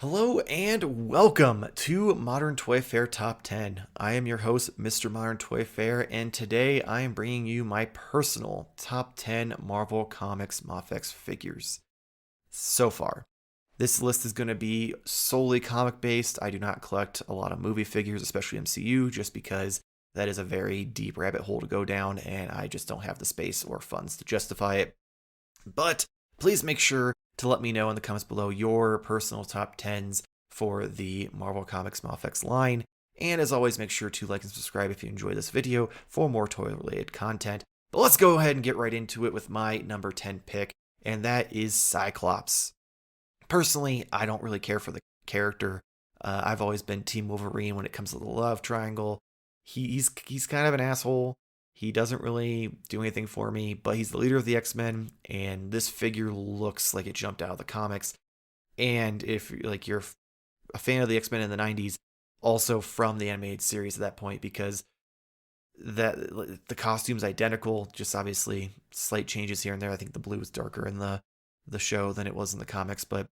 Hello and welcome to Modern Toyfare Top 10. I am your host, Mr. Modern Toyfare, and today I am bringing you my personal top 10 Marvel Comics Mafex figures so far. This list is going to be solely comic based. I do not collect a lot of movie figures, especially MCU, just because that is a very deep rabbit hole to go down, and I just don't have the space or funds to justify it. But please make sure to let me know in the comments below your personal top 10s for the Marvel Comics Mafex line. And as always, make sure to like and subscribe if you enjoy this video for more toy-related content. But let's go ahead and get right into it with my number 10 pick, and that is Cyclops. Personally, I don't really care for the character. I've always been Team Wolverine when it comes to the love triangle. He's kind of an asshole. He doesn't really do anything for me, but he's the leader of the X-Men, and this figure looks like it jumped out of the comics. And if you're a fan of the X-Men in the 90s, also from the animated series at that point, because the costume's identical, just obviously slight changes here and there. I think the blue is darker in the show than it was in the comics, but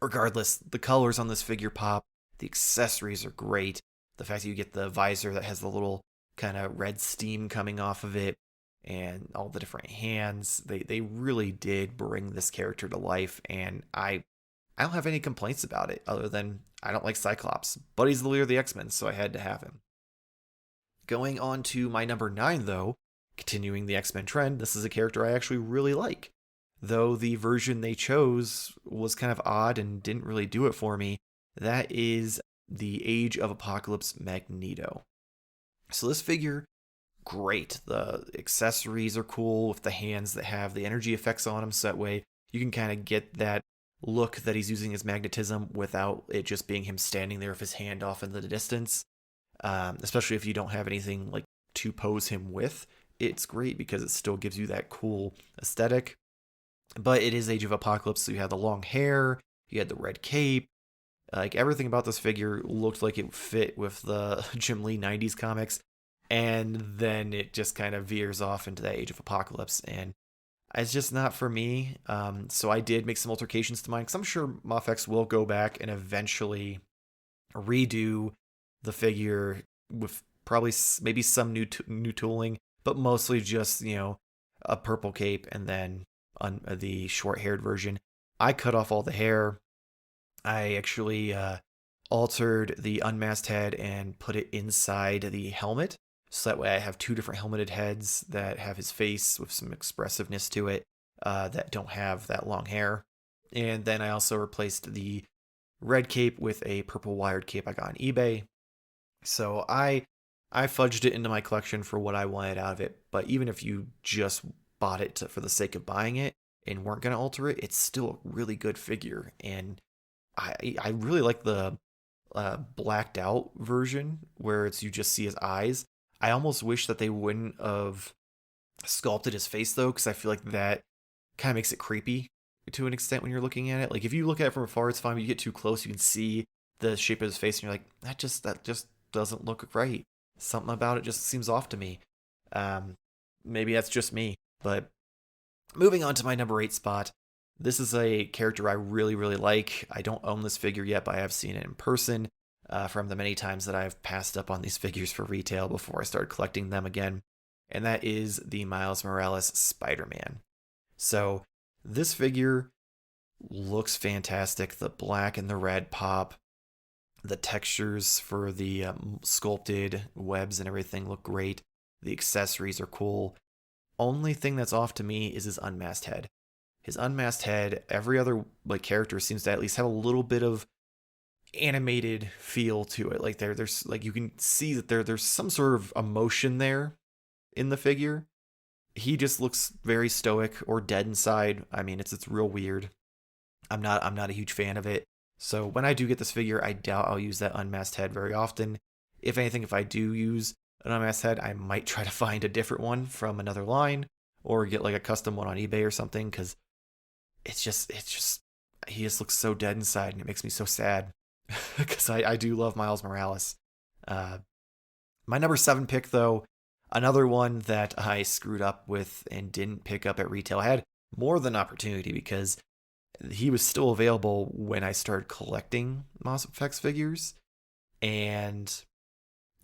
regardless, the colors on this figure pop. The accessories are great. The fact that you get the visor that has the little kind of red steam coming off of it and all the different hands, they really did bring this character to life, and I don't have any complaints about it other than I don't like Cyclops, but he's the leader of the X-Men, so I had to have him. Going on to my number 9 though, continuing the X-Men trend, this is a character I actually really like. Though the version they chose was kind of odd and didn't really do it for me, that is the Age of Apocalypse Magneto. So this figure, great. The accessories are cool with the hands that have the energy effects on them, so that way you can kind of get that look that he's using his magnetism without it just being him standing there with his hand off in the distance. Especially if you don't have anything like to pose him with. It's great because it still gives you that cool aesthetic. But it is Age of Apocalypse, so you have the long hair, you had the red cape. Like everything about this figure looked like it fit with the Jim Lee 90s comics, and then it just kind of veers off into that Age of Apocalypse, and it's just not for me. So I did make some alterations to mine, because I'm sure Mafex will go back and eventually redo the figure with probably maybe some new tooling, but mostly just a purple cape and then on the short-haired version. I cut off all the hair. I actually altered the unmasked head and put it inside the helmet, so that way I have two different helmeted heads that have his face with some expressiveness to it, that don't have that long hair. And then I also replaced the red cape with a purple wired cape I got on eBay. So I fudged it into my collection for what I wanted out of it. But even if you just bought it for the sake of buying it and weren't going to alter it, it's still a really good figure. And I really like the blacked out version where you just see his eyes. I almost wish that they wouldn't have sculpted his face though, because I feel like that kind of makes it creepy to an extent when you're looking at it. Like if you look at it from afar, it's fine. But you get too close, you can see the shape of his face, and you're like, that just doesn't look right. Something about it just seems off to me. Maybe that's just me. But moving on to my number 8 spot, this is a character I really, really like. I don't own this figure yet, but I have seen it in person from the many times that I've passed up on these figures for retail before I started collecting them again. And that is the Miles Morales Spider-Man. So this figure looks fantastic. The black and the red pop. The textures for the sculpted webs and everything look great. The accessories are cool. Only thing that's off to me is his unmasked head. His unmasked head, every other character seems to at least have a little bit of animated feel to it. Like there's you can see that there's some sort of emotion there in the figure. He just looks very stoic or dead inside. I mean, it's real weird. I'm not a huge fan of it. So when I do get this figure, I doubt I'll use that unmasked head very often. If anything, if I do use an unmasked head, I might try to find a different one from another line or get a custom one on eBay or something, because it's just he just looks so dead inside, and it makes me so sad because I do love Miles Morales. My number 7 pick though, another one that I screwed up with and didn't pick up at retail. I had more than opportunity because he was still available when I started collecting Mafex figures, and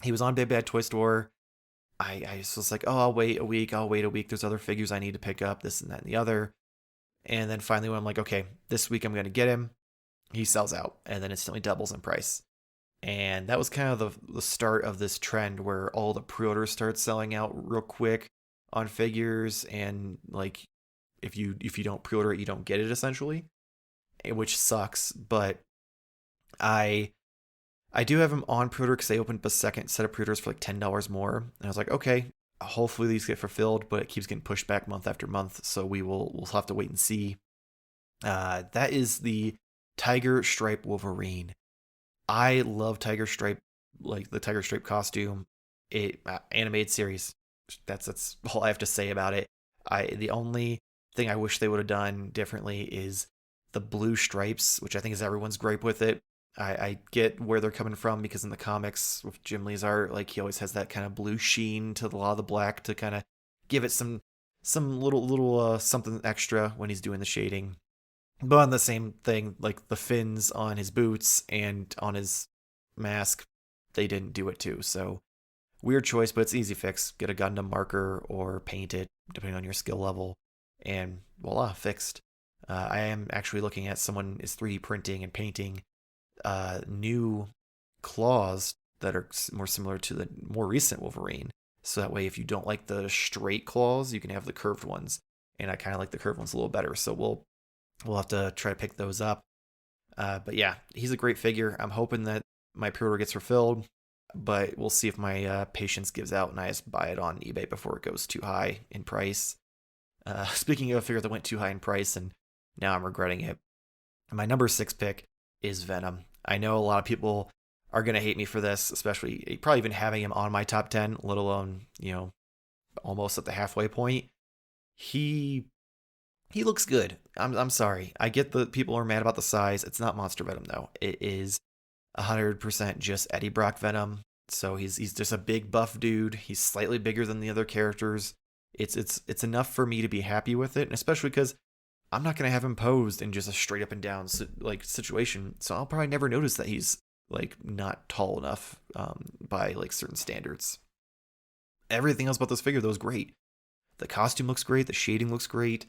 he was on Big Bad Toy Store. I was like, oh, I'll wait a week. I'll wait a week. There's other figures I need to pick up, this and that and the other. And then finally, when I'm like, okay, this week I'm going to get him, he sells out and then instantly doubles in price. And that was kind of the start of this trend where all the pre-orders started selling out real quick on figures, and like if you don't pre-order it, you don't get it essentially, which sucks. But I I do have them on pre-order because they opened up a second set of pre-orders for like $10 more, and I was like, okay, hopefully these get fulfilled, but it keeps getting pushed back month after month, so we'll have to wait and see. That is the Tiger Stripe Wolverine. I love Tiger Stripe, like the Tiger Stripe costume. Animated series. That's all I have to say about it. The only thing I wish they would have done differently is the blue stripes, which I think is everyone's gripe with it. I get where they're coming from because in the comics with Jim Lee's art, like he always has that kind of blue sheen to a lot of the black to kind of give it some little something extra when he's doing the shading. But on the same thing, like the fins on his boots and on his mask, they didn't do it too. So weird choice, but it's easy fix. Get a Gundam marker or paint it, depending on your skill level, and voila, fixed. I am actually looking at someone is 3D printing and painting new claws that are more similar to the more recent Wolverine. So that way, if you don't like the straight claws, you can have the curved ones. And I kind of like the curved ones a little better. So we'll have to try to pick those up. But yeah, he's a great figure. I'm hoping that my pre-order gets fulfilled, but we'll see if my patience gives out and I just buy it on eBay before it goes too high in price. Speaking of a figure that went too high in price, and now I'm regretting it. My number 6 pick is Venom. I know a lot of people are going to hate me for this, especially probably even having him on my top 10, let alone, almost at the halfway point. He looks good. I'm sorry. I get that people are mad about the size. It's not Monster Venom though. It is 100% just Eddie Brock Venom. So he's just a big buff dude. He's slightly bigger than the other characters. It's enough for me to be happy with it, and especially because I'm not gonna have him posed in just a straight up and down like situation. So I'll probably never notice that he's like not tall enough by like certain standards. Everything else about this figure though is great. The costume looks great. The shading looks great.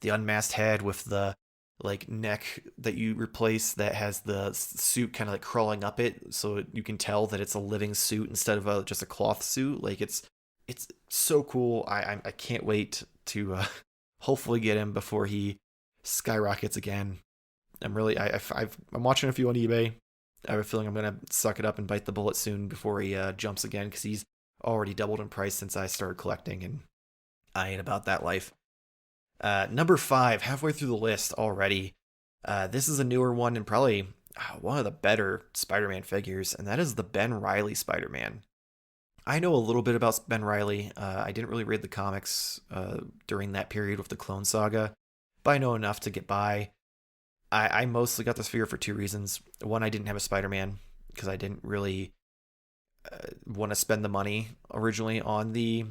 The unmasked head with the like neck that you replace that has the suit kind of like crawling up it, so you can tell that it's a living suit instead of just a cloth suit. Like it's so cool. I can't wait to hopefully get him before he skyrockets again. I'm really I'm watching a few on eBay. I have a feeling I'm gonna suck it up and bite the bullet soon before he jumps again, because he's already doubled in price since I started collecting, and I ain't about that life. Number 5, halfway through the list already. This is a newer one and probably one of the better Spider-Man figures, and that is the Ben Reilly Spider-Man. I know a little bit about Ben Reilly. I didn't really read the comics during that period with the Clone Saga, but I know enough to get by. I mostly got this figure for 2 reasons. One, I didn't have a Spider-Man because I didn't really want to spend the money originally on the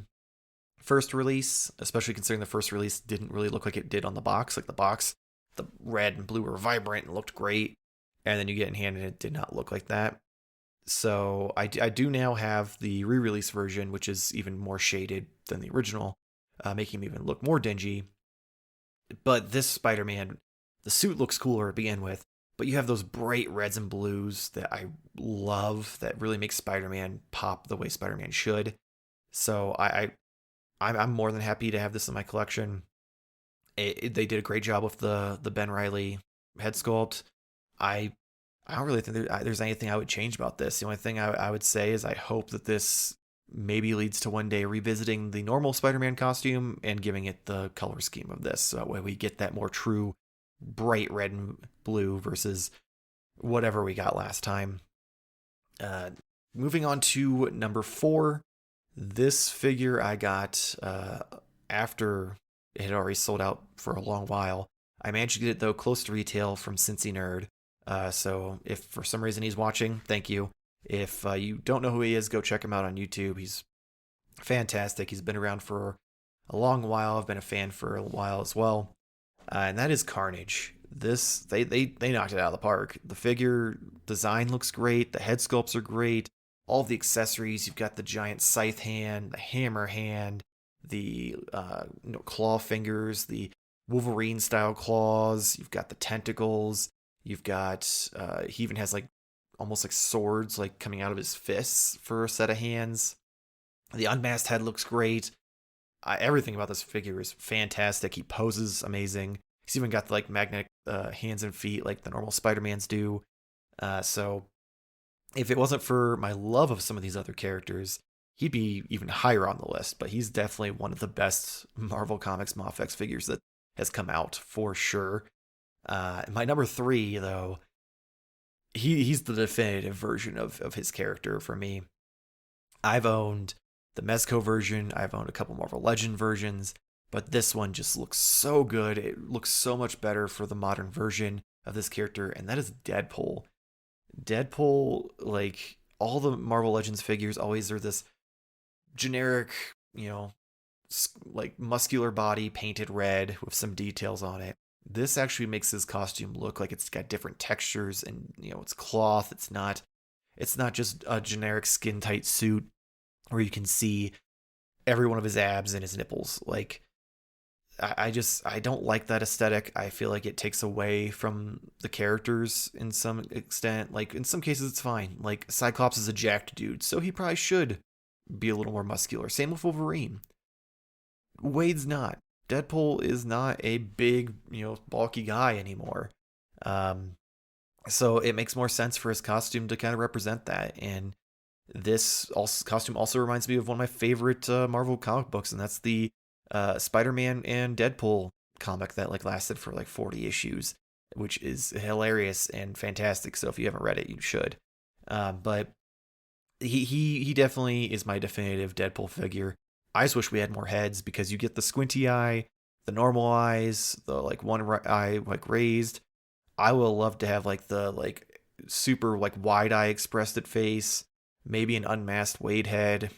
first release, especially considering the first release didn't really look like it did on the box. Like the box, the red and blue were vibrant and looked great, and then you get in hand and it did not look like that. So I do now have the re-release version, which is even more shaded than the original, making him even look more dingy. But this Spider-Man, the suit looks cooler to begin with, but you have those bright reds and blues that I love, that really make Spider-Man pop the way Spider-Man should. So I'm more than happy to have this in my collection. They did a great job with the Ben Reilly head sculpt. I don't really think there's anything I would change about this. The only thing I would say is I hope that this maybe leads to one day revisiting the normal Spider-Man costume and giving it the color scheme of this. So that way we get that more true bright red and blue versus whatever we got last time. Moving on to number 4. This figure I got after it had already sold out for a long while. I managed to get it though close to retail from Cincy Nerd. So if for some reason he's watching, thank you. If you don't know who he is, go check him out on YouTube. He's fantastic. He's been around for a long while. I've been a fan for a while as well. And that is Carnage. This they knocked it out of the park. The figure design looks great. The head sculpts are great. All of the accessories. You've got the giant scythe hand, the hammer hand, the claw fingers, the Wolverine style claws. You've got the tentacles. You've got he even has like almost like swords like coming out of his fists for a set of hands. The unmasked head looks great. Everything about this figure is fantastic. He poses amazing. He's even got the, like magnetic hands and feet like the normal Spider-Mans do. So if it wasn't for my love of some of these other characters, he'd be even higher on the list. But he's definitely one of the best Marvel Comics Mafex figures that has come out for sure. My number 3, though, he's the definitive version of his character for me. I've owned the Mezco version. I've owned a couple Marvel Legend versions, but this one just looks so good. It looks so much better for the modern version of this character, and that is Deadpool. Deadpool, like all the Marvel Legends figures, always are this generic, like muscular body painted red with some details on it. This actually makes his costume look like it's got different textures, and it's cloth. It's not just a generic skin tight suit where you can see every one of his abs and his nipples. Like I don't like that aesthetic. I feel like it takes away from the characters in some extent. Like in some cases it's fine. Like Cyclops is a jacked dude, so he probably should be a little more muscular. Same with Wolverine. Wade's not. Deadpool is not a big, bulky guy anymore. So it makes more sense for his costume to kind of represent that. And this costume also reminds me of one of my favorite Marvel comic books, and that's the Spider-Man and Deadpool comic that like lasted for like 40 issues, which is hilarious and fantastic. So if you haven't read it, you should. But he definitely is my definitive Deadpool figure. I just wish we had more heads, because you get the squinty eye, the normal eyes, the like one eye like raised. I would love to have like the like super like wide eye expressed face, maybe an unmasked Wade head.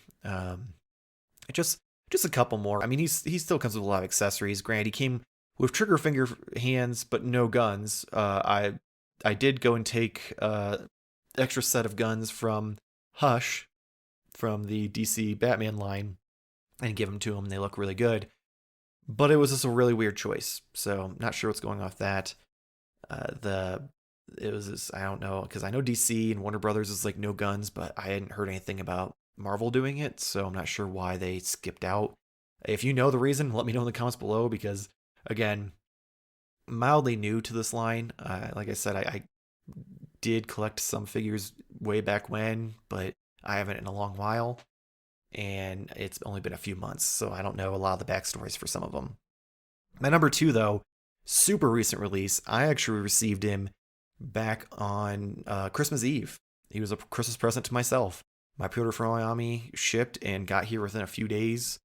Just a couple more. I mean, he still comes with a lot of accessories. Granted, he came with trigger finger hands but no guns. I did go and take extra set of guns from Hush from the DC Batman line and give them to him. They look really good, but it was just a really weird choice. So not sure what's going on with that. It was this, I don't know, because I know DC and Warner Brothers is like no guns, but I hadn't heard anything about Marvel doing it, so I'm not sure why they skipped out. If you know the reason, let me know in the comments below, because again, mildly new to this line. Like I said, I did collect some figures way back when, but I haven't in a long while, and it's only been a few months, so I don't know a lot of the backstories for some of them. My number 2, though, super recent release. I actually received him back on Christmas Eve. He was a Christmas present to myself. My pre-order from Miami shipped and got here within a few days,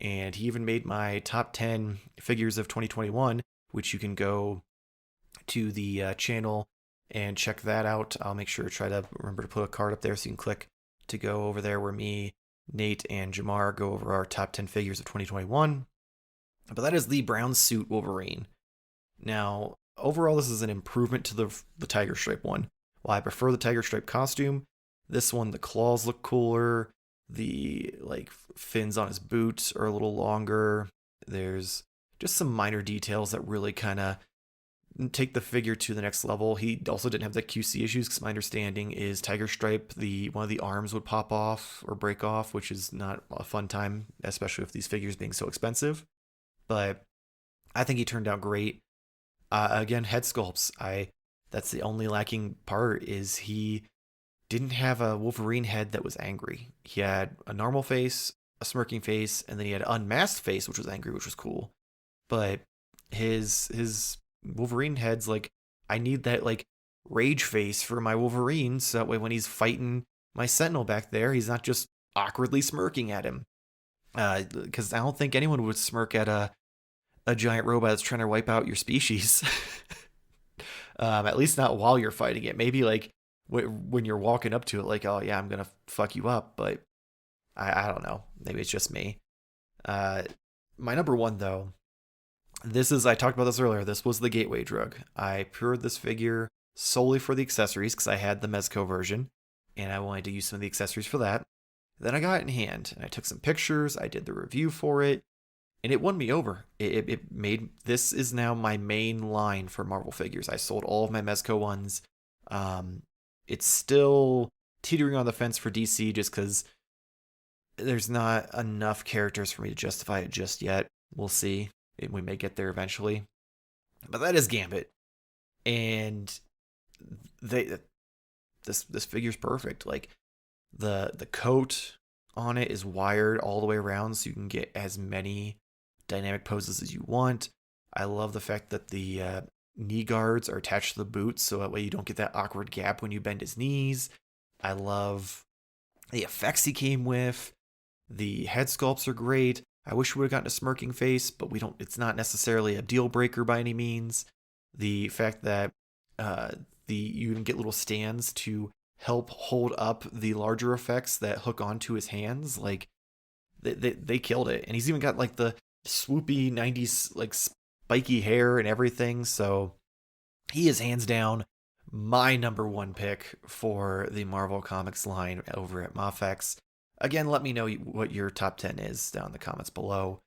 and he even made my top 10 figures of 2021, which you can go to the channel and check that out. I'll make sure to try to remember to put a card up there so you can click to go over there where me, Nate, and Jarmar go over our top 10 figures of 2021. But that is the brown suit Wolverine. Now, overall, this is an improvement to the Tiger Stripe one. While I prefer the Tiger Stripe costume, this one, the claws look cooler. The like fins on his boots are a little longer. There's just some minor details that really kind of take the figure to the next level. He also didn't have the QC issues, because my understanding is Tiger Stripe, one of the arms would pop off or break off, which is not a fun time, especially with these figures being so expensive. But I think he turned out great. Again, head sculpts. That's the only lacking part, is he didn't have a Wolverine head that was angry. He had a normal face, a smirking face, and then he had an unmasked face, which was angry, which was cool. But his Wolverine head's like, I need that like rage face for my Wolverine, so that way when he's fighting my Sentinel back there, he's not just awkwardly smirking at him. Because I don't think anyone would smirk at a giant robot that's trying to wipe out your species. At least not while you're fighting it. Maybe like when you're walking up to it, like, oh yeah, I'm gonna fuck you up. But I don't know. Maybe it's just me. My number 1, though, I talked about this earlier, this was the gateway drug. I procured this figure solely for the accessories because I had the Mezco version and I wanted to use some of the accessories for that. Then I got it in hand and I took some pictures, I did the review for it, and it won me over. It made, this is now my main line for Marvel figures. I sold all of my Mezco ones. It's still teetering on the fence for DC just because there's not enough characters for me to justify it just yet. We'll see. We may get there eventually. But that is Gambit. And they this figure's perfect. Like the coat on it is wired all the way around so you can get as many dynamic poses as you want. I love the fact that the knee guards are attached to the boots so that way you don't get that awkward gap when you bend his knees. I love the effects he came with. The head sculpts are great. I wish we would have gotten a smirking face, but we don't. It's not necessarily a deal breaker by any means. The fact that you even get little stands to help hold up the larger effects that hook onto his hands, like they killed it. And he's even got like the swoopy 90s like spiky hair and everything. So he is hands down my number one pick for the Marvel Comics line over at Mafex. Again, let me know what your top 10 is down in the comments below.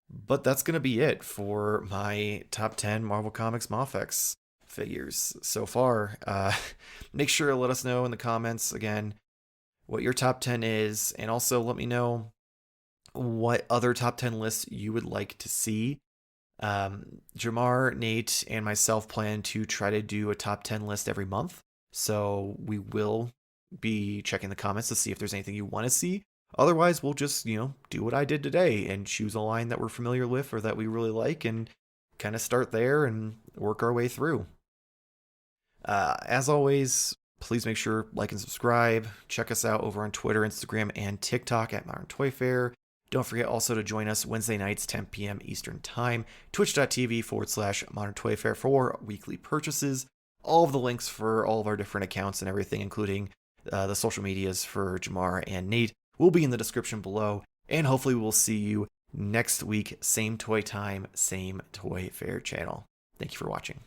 But that's going to be it for my top 10 Marvel Comics Mafex figures so far. Make sure to let us know in the comments, again, what your top 10 is. And also let me know what other top 10 lists you would like to see. Jarmar, Nate, and myself plan to try to do a top 10 list every month. So we will be checking the comments to see if there's anything you want to see. Otherwise, we'll just, do what I did today and choose a line that we're familiar with or that we really like and kind of start there and work our way through. As always, please make sure like and subscribe. Check us out over on Twitter, Instagram, and TikTok at Modern Toyfare. Don't forget also to join us Wednesday nights, 10 p.m. Eastern Time, twitch.tv/Modern Toyfare for weekly purchases. All of the links for all of our different accounts and everything, including the social medias for Jarmar and Nate, will be in the description below. And hopefully we'll see you next week. Same toy time, same Toy Fair channel. Thank you for watching.